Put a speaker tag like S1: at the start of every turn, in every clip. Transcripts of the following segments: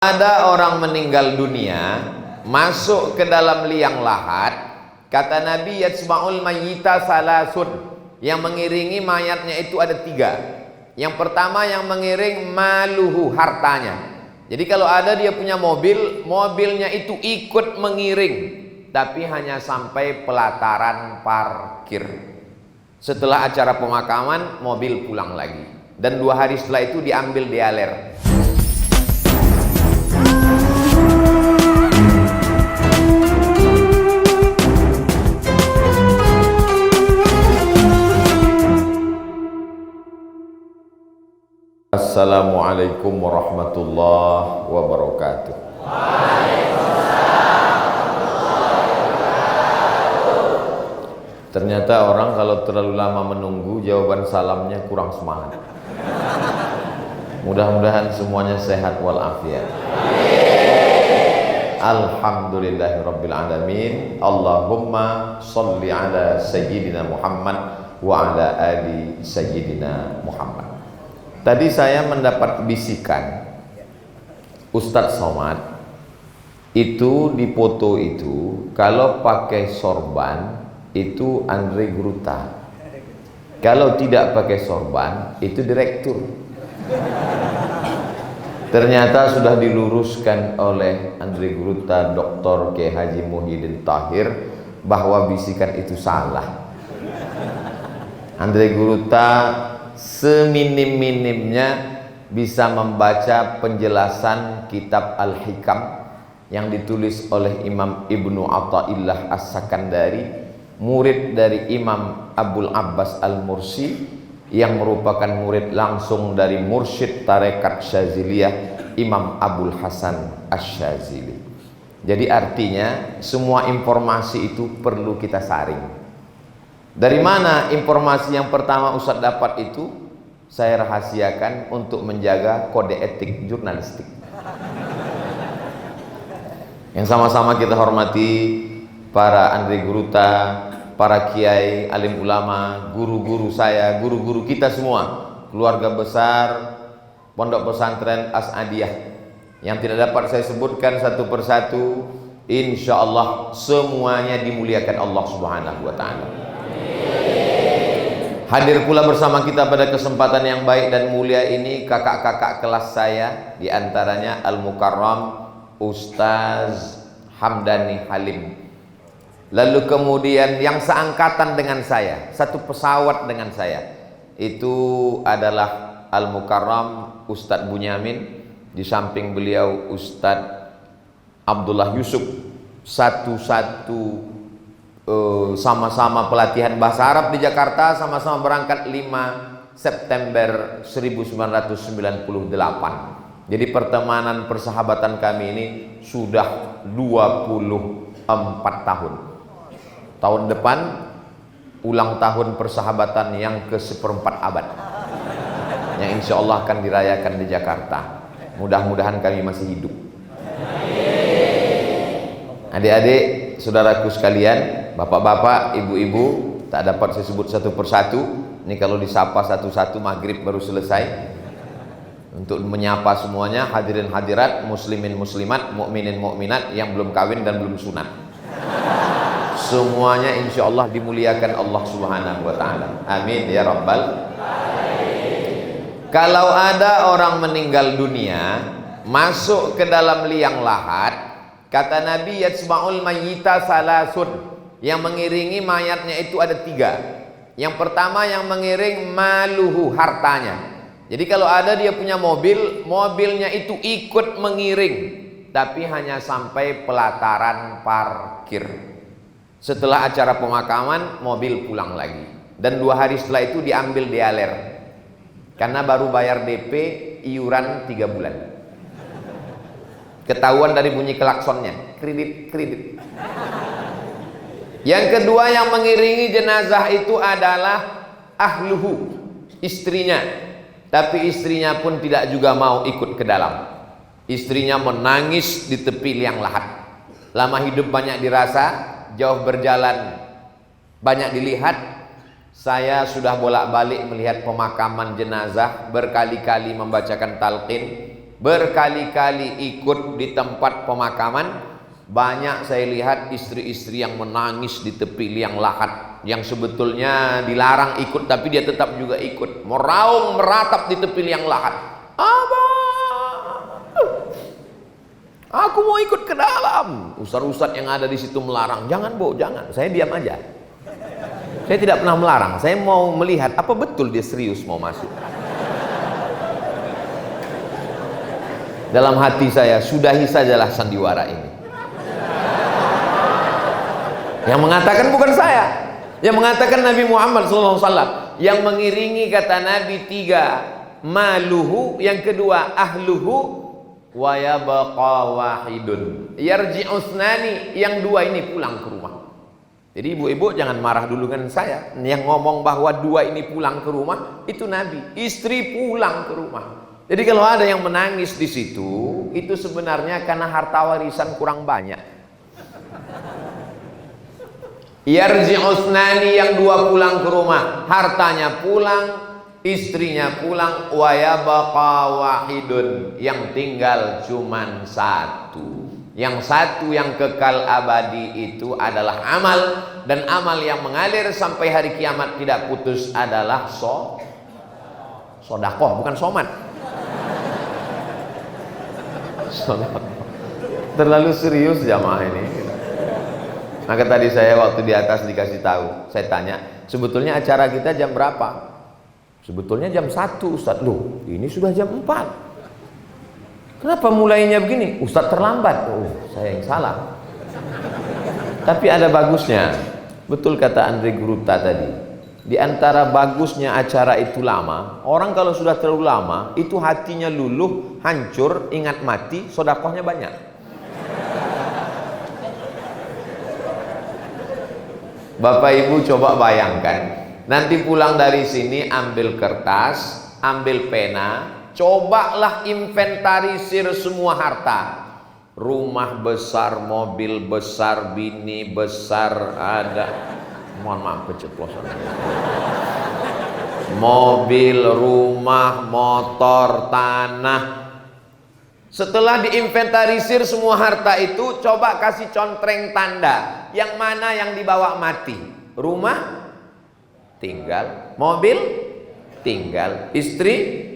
S1: Ada orang meninggal dunia masuk ke dalam liang lahat, kata Nabi yatsma'ul mayyita salasun, yang mengiringi mayatnya itu ada tiga. Yang pertama yang mengiring maluhu, hartanya. Jadi kalau ada dia punya mobil, mobilnya itu ikut mengiring, tapi hanya sampai pelataran parkir. Setelah acara pemakaman, mobil pulang lagi, dan 2 hari setelah itu diambil dialer. Assalamualaikum warahmatullahi wabarakatuh. Ternyata orang kalau terlalu lama menunggu, jawaban salamnya kurang semangat. Mudah-mudahan semuanya sehat walafiat. Alhamdulillahirabbil alamin. Allahumma sholli ala sayyidina Muhammad wa ala ali sayyidina Muhammad. Tadi saya mendapat bisikan Ustadz Somad itu di foto itu kalau pakai sorban itu Andre Gruta, kalau tidak pakai sorban itu direktur. Ternyata sudah diluruskan oleh Andre Gruta, Dr. K. Haji Muhyiddin Tahir, bahwa bisikan itu salah. Andre Gruta seminim-minimnya bisa membaca penjelasan kitab Al-Hikam yang ditulis oleh Imam Ibnu Athaillah As-Sakandari, murid dari Imam Abul Abbas Al-Mursi, yang merupakan murid langsung dari mursyid tarekat Syaziliyah Imam Abul Hasan Asy-Syazili. Jadi artinya semua informasi itu perlu kita saring. Dari mana informasi yang pertama Ustadz dapat itu? Saya rahasiakan untuk menjaga kode etik jurnalistik. Yang sama-sama kita hormati para Andre Gruta, para kiai, alim ulama, guru-guru saya, guru-guru kita semua, keluarga besar Pondok Pesantren As-Adiyah, yang tidak dapat saya sebutkan satu persatu. Insya Allah semuanya dimuliakan Allah Subhanahu wa Ta'ala. Hadir pula bersama kita pada kesempatan yang baik dan mulia ini kakak-kakak kelas saya, diantaranya Al-Mukarram Ustaz Hamdani Halim. Lalu kemudian yang seangkatan dengan saya, satu pesawat dengan saya, itu adalah Al-Mukarram Ustadz Bunyamin. Di samping beliau Ustadz Abdullah Yusuf, sama-sama pelatihan bahasa Arab di Jakarta, sama-sama berangkat 5 September 1998. Jadi pertemanan persahabatan kami ini sudah 24 tahun. Tahun depan ulang tahun persahabatan yang ke-1/4 abad, yang insya Allah akan dirayakan di Jakarta. Mudah-mudahan kami masih hidup. Adik-adik, saudaraku sekalian, bapak-bapak, ibu-ibu, tak dapat saya sebut satu persatu. Ini kalau disapa satu-satu maghrib baru selesai. Untuk menyapa semuanya, hadirin hadirat, muslimin muslimat, mukminin mukminat yang belum kawin dan belum sunat, semuanya insya Allah dimuliakan Allah Subhanahu wa Ta'ala. Amin ya rabbal alamin. Kalau ada orang meninggal dunia masuk ke dalam liang lahat, kata Nabi yatsma'ul mayyita salasun, yang mengiringi mayatnya itu ada tiga. Yang pertama yang mengiring maluhu, hartanya. Jadi kalau ada dia punya mobil, mobilnya itu ikut mengiring, tapi hanya sampai pelataran parkir. Setelah acara pemakaman, mobil pulang lagi, dan 2 hari setelah itu diambil dialer, karena baru bayar DP iuran 3 bulan. Ketahuan dari bunyi klaksonnya, kredit. Yang kedua yang mengiringi jenazah itu adalah ahluhu, istrinya. Tapi istrinya pun tidak juga mau ikut ke dalam. Istrinya menangis di tepi liang lahat. Lama hidup banyak dirasa, jauh berjalan banyak dilihat. Saya sudah bolak-balik melihat pemakaman jenazah, berkali-kali membacakan talqin. berkali-kali ikut di tempat pemakaman. Banyak saya lihat istri-istri yang menangis di tepi liang lahat, yang sebetulnya dilarang ikut tapi dia tetap juga ikut, meraung meratap di tepi liang lahat. Abang, aku mau ikut ke dalam. Ustaz-ustaz yang ada di situ melarang, jangan Bu, jangan. Saya diam aja. Saya tidak pernah melarang, saya mau melihat apa betul dia serius mau masuk. Dalam hati saya, sudahi sajalah sandiwara ini. Yang mengatakan bukan saya, yang mengatakan Nabi Muhammad SAW. Yang mengiringi kata Nabi 3, maluhu, yang kedua ahluhu, wa yabqa wahidun yarji'u tsnani, yang 2 ini pulang ke rumah. Jadi ibu-ibu jangan marah dulu dengan saya. Yang ngomong bahwa 2 ini pulang ke rumah itu Nabi, istri pulang ke rumah. Jadi kalau ada yang menangis di situ, itu sebenarnya karena harta warisan kurang banyak. Yarji'u tsnani, yang 2 pulang ke rumah, hartanya pulang, istrinya pulang, wa yabqa wahidun, yang tinggal cuman 1. Yang 1 yang kekal abadi itu adalah amal, dan amal yang mengalir sampai hari kiamat tidak putus adalah sodakoh, bukan somat. Terlalu serius jamaah ini. Maka tadi saya waktu di atas dikasih tahu, saya tanya, sebetulnya acara kita jam berapa? Sebetulnya jam 1 Ustaz. Loh, ini sudah jam 4. Kenapa mulainya begini? Ustaz terlambat. Oh, saya yang salah. Tapi ada bagusnya. Betul kata Andre Guruta tadi. Di antara bagusnya acara itu lama, orang kalau sudah terlalu lama, itu hatinya luluh, hancur, ingat mati, sedekahnya banyak. Bapak Ibu coba bayangkan, nanti pulang dari sini ambil kertas, ambil pena, cobalah inventarisir semua harta. Rumah besar, mobil besar, bini besar, ada, mohon maaf keceplosan. Mobil, rumah, motor, tanah. Setelah diinventarisir semua harta itu, coba kasih contreng tanda. Yang mana yang dibawa mati? Rumah tinggal, mobil tinggal, istri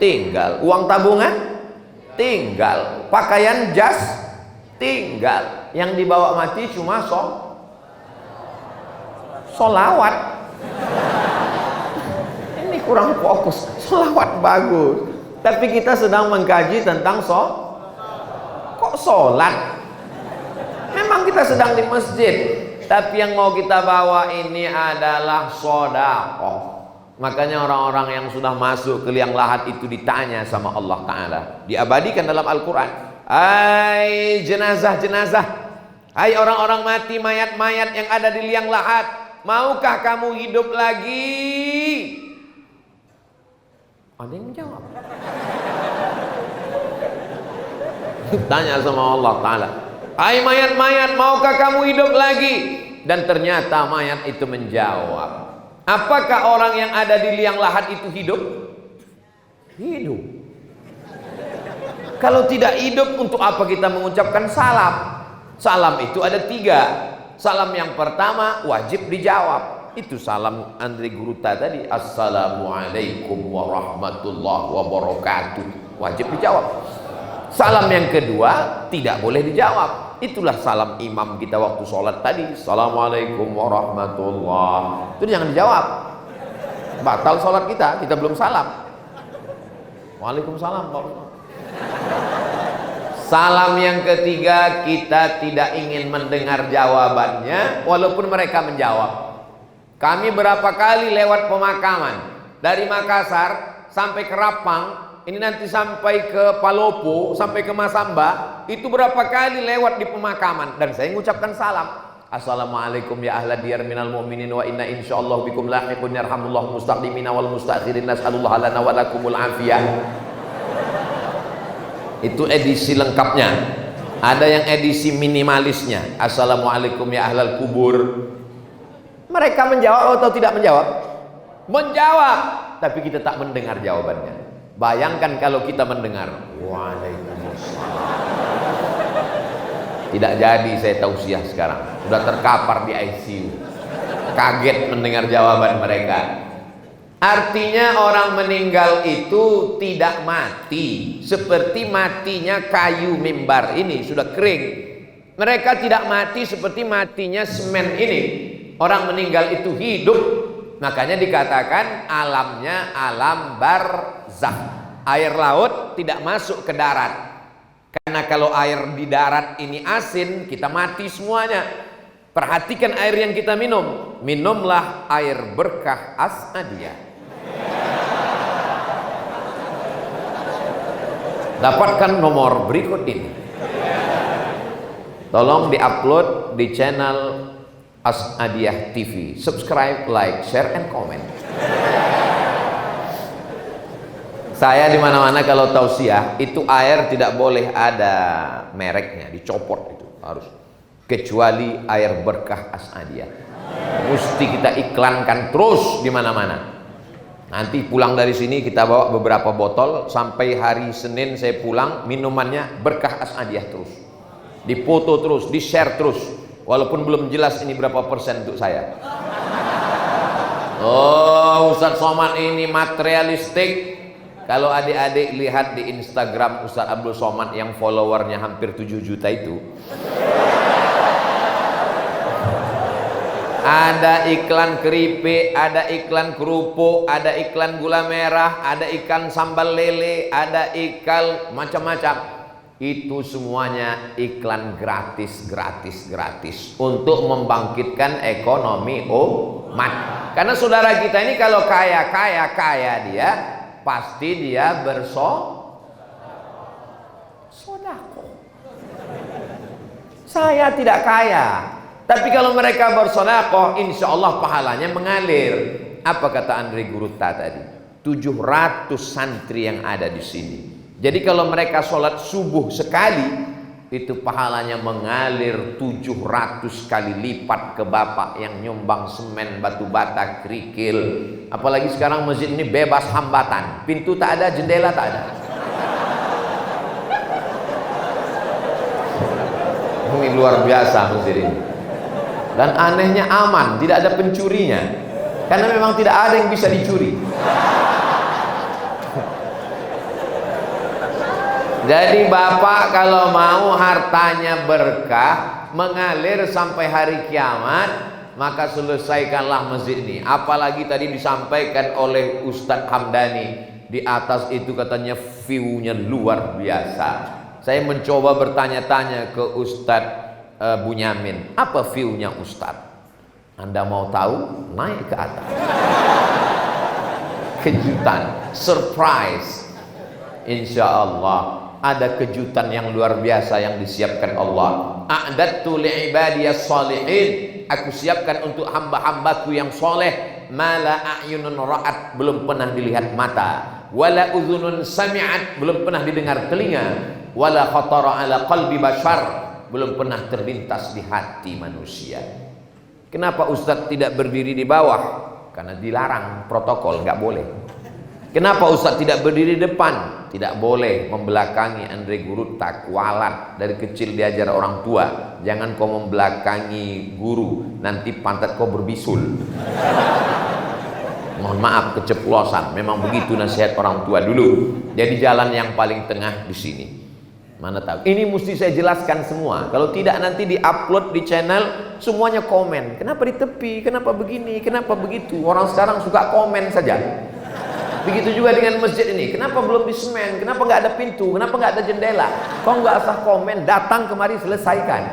S1: tinggal, uang tabungan tinggal, pakaian jas tinggal. Yang dibawa mati cuma solawat. Ini kurang fokus. Solawat bagus, tapi kita sedang mengkaji tentang kok sholat. Memang kita sedang di masjid, tapi yang mau kita bawa ini adalah sedekah. Makanya orang-orang yang sudah masuk ke liang lahat itu ditanya sama Allah Ta'ala, diabadikan dalam Al-Quran. Hai jenazah-jenazah, hai orang-orang mati, mayat-mayat yang ada di liang lahat, maukah kamu hidup lagi? Ada yang menjawab. Tanya sama Allah Ta'ala, hai mayat-mayat, maukah kamu hidup lagi? Dan ternyata mayat itu menjawab. Apakah orang yang ada di liang lahat itu hidup? Hidup. Kalau tidak hidup, untuk apa kita mengucapkan salam? Salam itu ada 3. Salam yang pertama wajib dijawab. Itu salam Andre Guruta tadi, Assalamualaikum warahmatullahi wabarakatuh. Wajib dijawab. Salam yang kedua tidak boleh dijawab. Itulah salam imam kita waktu sholat tadi, Assalamualaikum warahmatullahi. Itu jangan dijawab, batal sholat kita belum salam. Waalaikumsalam. Salam yang ketiga kita tidak ingin mendengar jawabannya, walaupun mereka menjawab. Kami berapa kali lewat pemakaman dari Makassar sampai ke Rapang, ini nanti sampai ke Palopo, sampai ke Masamba, itu berapa kali lewat di pemakaman, dan saya mengucapkan salam. Assalamualaikum ya ahla diyar minal mu'minin wa inna insyaallah bikum lahiqun yarhamullahu mustaqdimina wal mustakhirin nas'alullah lana wa lakumul afiyah. Itu edisi lengkapnya. Ada yang edisi minimalisnya, Assalamualaikum ya ahlal kubur. Mereka menjawab atau tidak menjawab? Menjawab, tapi kita tak mendengar jawabannya. Bayangkan kalau kita mendengar Waalaikumsalam. Tidak jadi saya tausiah sekarang, sudah terkapar di ICU. Kaget mendengar jawaban mereka. Artinya orang meninggal itu tidak mati seperti matinya kayu mimbar ini, sudah kering. Mereka tidak mati seperti matinya semen ini. Orang meninggal itu hidup. Makanya dikatakan alamnya alam barzakh. Air laut tidak masuk ke darat. Karena kalau air di darat ini asin, kita mati semuanya. Perhatikan air yang kita minum. Minumlah air berkah As-Adiyah. Dapatkan nomor berikut ini. Tolong diupload di channel As-Adiyah TV. Subscribe, like, share, and comment. Saya di mana-mana kalau tausiah itu air tidak boleh ada mereknya, dicopot itu harus. Kecuali air berkah As-Adiyah. Mesti kita iklankan terus di mana-mana. Nanti pulang dari sini kita bawa beberapa botol, sampai hari Senin saya pulang minumannya berkah As-Adiyah terus. Dipoto terus, di-share terus. Walaupun belum jelas ini berapa persen untuk saya. Oh, Ustadz Somad ini materialistik. Kalau adik-adik lihat di Instagram Ustadz Abdul Somad yang followernya hampir 7 juta itu, ada iklan keripik, ada iklan kerupuk, ada iklan gula merah, ada ikan sambal lele, ada iklan macam-macam. Itu semuanya iklan gratis untuk membangkitkan ekonomi umat. Karena saudara kita ini kalau kaya dia, pasti dia bersodako. Saya tidak kaya, tapi kalau mereka bersodako, insya Allah pahalanya mengalir. Apa kata Andre Gurutta tadi? 700 santri yang ada di sini. Jadi kalau mereka sholat subuh sekali, itu pahalanya mengalir 700 kali lipat ke bapak yang nyumbang semen, batu bata, kerikil. Apalagi sekarang masjid ini bebas hambatan, pintu tak ada, jendela tak ada. Ini luar biasa masjid ini. Dan anehnya aman, tidak ada pencurinya. Karena memang tidak ada yang bisa dicuri. Jadi bapak kalau mau hartanya berkah mengalir sampai hari kiamat, maka selesaikanlah masjid ini. Apalagi tadi disampaikan oleh Ustadz Hamdani, di atas itu katanya view-nya luar biasa. Saya mencoba bertanya-tanya ke Ustadz Bunyamin, apa view-nya Ustadz? Anda mau tahu? Naik ke atas. Kejutan, surprise. Insya Allah ada kejutan yang luar biasa yang disiapkan Allah. A'dadtu li'ibadiyas salihin. Aku siapkan untuk hamba-hambaku yang soleh. Mala a'yunun ra'at, belum pernah dilihat mata. Wala udhunun sami'at, belum pernah didengar telinga. Wala khatara ala qalbi bashar, belum pernah terlintas di hati manusia. Kenapa Ustadz tidak berdiri di bawah? Karena dilarang protokol, nggak boleh. Kenapa Ustadz tidak berdiri di depan? Tidak boleh membelakangi Andre Gurutta, kualat. Dari kecil diajar orang tua, jangan kau membelakangi guru, nanti pantat kau berbisul. Mohon maaf keceplosan, memang begitu nasihat orang tua dulu. Jadi jalan yang paling tengah di sini. Mana tahu? Ini mesti saya jelaskan semua. Kalau tidak nanti di-upload di channel, semuanya komen. Kenapa di tepi? Kenapa begini? Kenapa begitu? Orang sekarang suka komen saja. Begitu juga dengan masjid ini. Kenapa belum disemen? Kenapa nggak ada pintu? Kenapa nggak ada jendela? Kau nggak usah komen, datang kemari selesaikan.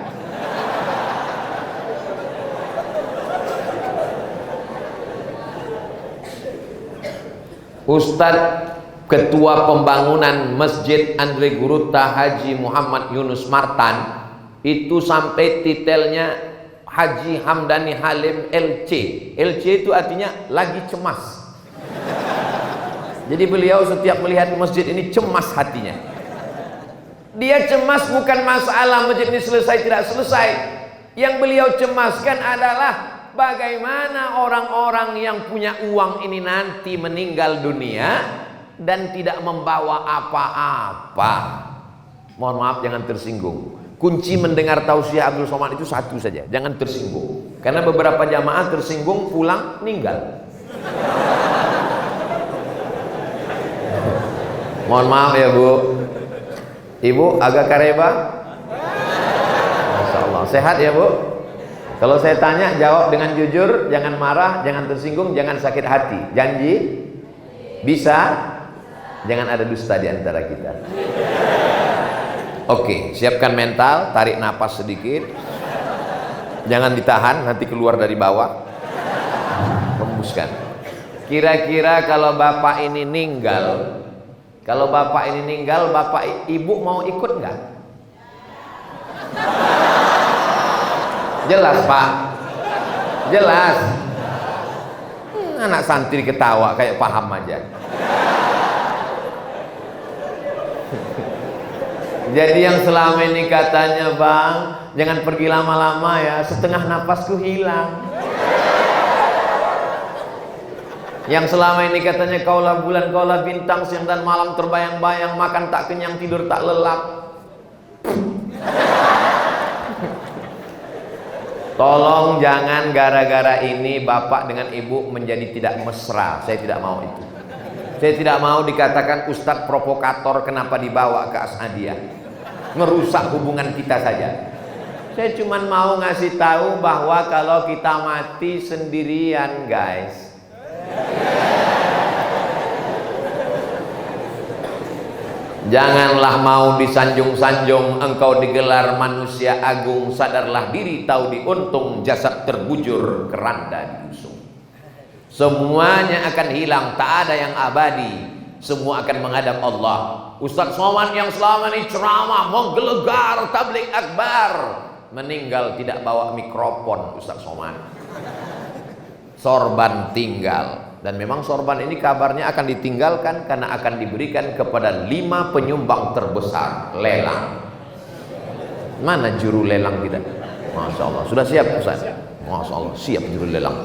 S1: Ustadz Ketua Pembangunan Masjid Andre Gurutta Haji Muhammad Yunus Martan itu sampai titelnya Haji Hamdani Halim LC. LC itu artinya lagi cemas. Jadi beliau setiap melihat masjid ini cemas hatinya. Dia cemas bukan masalah masjid ini selesai tidak selesai. Yang beliau cemaskan adalah bagaimana orang-orang yang punya uang ini nanti meninggal dunia, dan tidak membawa apa-apa. Mohon maaf, jangan tersinggung. Kunci mendengar tausiah Abdul Somad itu satu saja, jangan tersinggung. Karena beberapa jamaah tersinggung pulang meninggal. Mohon maaf ya Bu. Ibu agak kareba? Masya Allah. Sehat ya Bu? Kalau saya tanya jawab dengan jujur, jangan marah, jangan tersinggung, jangan sakit hati. Janji? Bisa? Jangan ada dusta di antara kita. Oke, siapkan mental, tarik napas sedikit. Jangan ditahan, nanti keluar dari bawah. Hembuskan. Kira-kira kalau bapak ini meninggal, bapak ibu mau ikut nggak? Jelas Pak, jelas. Anak santri ketawa kayak paham aja. Jadi yang selama ini katanya, Bang, jangan pergi lama-lama ya, setengah napasku hilang. Yang selama ini katanya kaulah bulan, kaulah bintang, siang dan malam terbayang-bayang, makan tak kenyang, tidur tak lelap. Tolong jangan gara-gara ini bapak dengan ibu menjadi tidak mesra. Saya tidak mau itu. Saya tidak mau dikatakan ustadz provokator kenapa dibawa ke As'adiyah. Merusak hubungan kita saja. Saya cuma mau ngasih tahu bahwa kalau kita mati sendirian, guys. Janganlah mau disanjung-sanjung, engkau digelar manusia agung. Sadarlah diri, tahu diuntung, jasad terbujur, keranda diusung. Semuanya akan hilang, tak ada yang abadi. Semua akan menghadap Allah. Ustadz Somad yang selama ini ceramah menggelegar tabligh akbar, meninggal tidak bawa mikrofon. Ustadz Somad sorban tinggal. Dan memang sorban ini kabarnya akan ditinggalkan karena akan diberikan kepada 5 penyumbang terbesar lelang. Mana juru lelang kita? Masya Allah, sudah siap Ustaz? Masya Allah, siap juru lelang.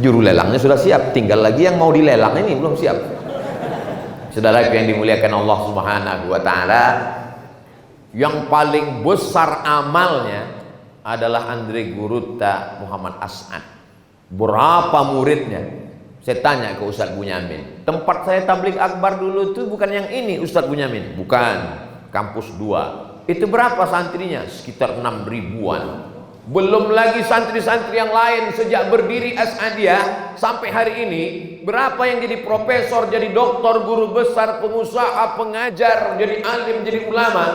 S1: Juru lelangnya sudah siap, tinggal lagi yang mau dilelang ini belum siap. Saudara yang dimuliakan Allah Subhanahu wa Ta'ala, yang paling besar amalnya adalah Andre Gurutta Muhammad As'ad. Berapa muridnya? Saya tanya ke Ustadz Bunyamin, tempat saya tabligh akbar dulu itu bukan yang ini Ustadz Bunyamin? Bukan, kampus 2. Itu berapa santrinya? Sekitar 6 ribuan. Belum lagi santri-santri yang lain. Sejak berdiri As'adiyah sampai hari ini, berapa yang jadi profesor, jadi doktor, guru besar, pengusaha, pengajar, jadi alim, jadi ulama,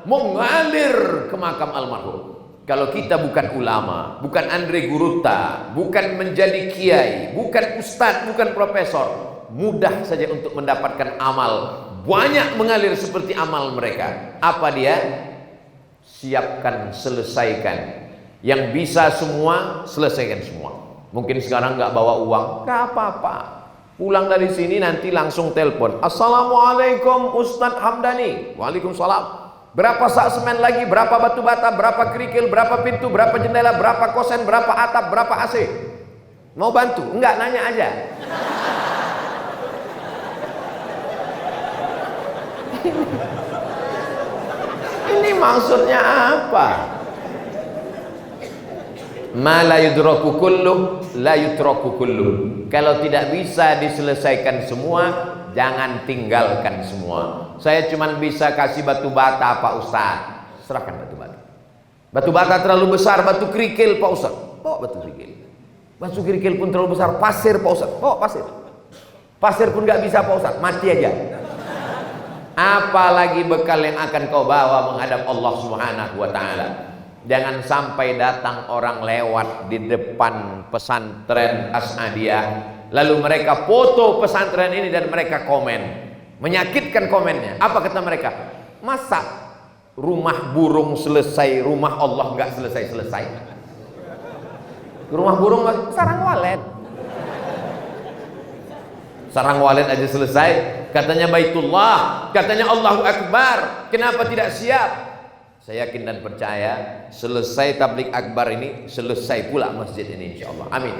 S1: mengalir ke makam almarhum. Kalau kita bukan ulama, bukan Andre Gurutta, bukan menjadi kiai, bukan ustadz, bukan profesor, mudah saja untuk mendapatkan amal. Banyak mengalir seperti amal mereka. Apa dia? Siapkan, selesaikan. Yang bisa semua, selesaikan semua. Mungkin sekarang nggak bawa uang, nggak apa-apa. Pulang dari sini nanti langsung telepon. Assalamualaikum Ustadz Hamdani. Waalaikumsalam. Berapa sak semen lagi, berapa batu bata, berapa kerikil, berapa pintu, berapa jendela, berapa kosen, berapa atap, berapa AC. Mau bantu? Enggak, nanya aja. Ini maksudnya apa? Ma la yudraku kullu, la yutraku kullu. Kalau tidak bisa diselesaikan semua, jangan tinggalkan semua. Saya cuma bisa kasih batu bata Pak Ustadz. Serahkan batu bata. Batu bata terlalu besar, batu kerikil Pak Ustadz. Bawa batu kerikil. Batu kerikil pun terlalu besar, pasir Pak Ustadz. Bawa pasir. Pasir pun nggak bisa Pak Ustadz, mati aja. Apalagi bekal yang akan kau bawa menghadap Allah Subhanahu wa Ta'ala. Jangan sampai datang orang lewat di depan pesantren As'adiyah, lalu mereka foto pesantren ini dan mereka komen. Menyakitkan komennya. Apa kata mereka? Masa rumah burung selesai, rumah Allah nggak selesai-selesai? Rumah burung sarang walet. Sarang walet aja selesai. Katanya Baitullah, katanya Allahu Akbar. Kenapa tidak siap? Saya yakin dan percaya selesai tabligh akbar ini, selesai pula masjid ini insyaallah. Amin.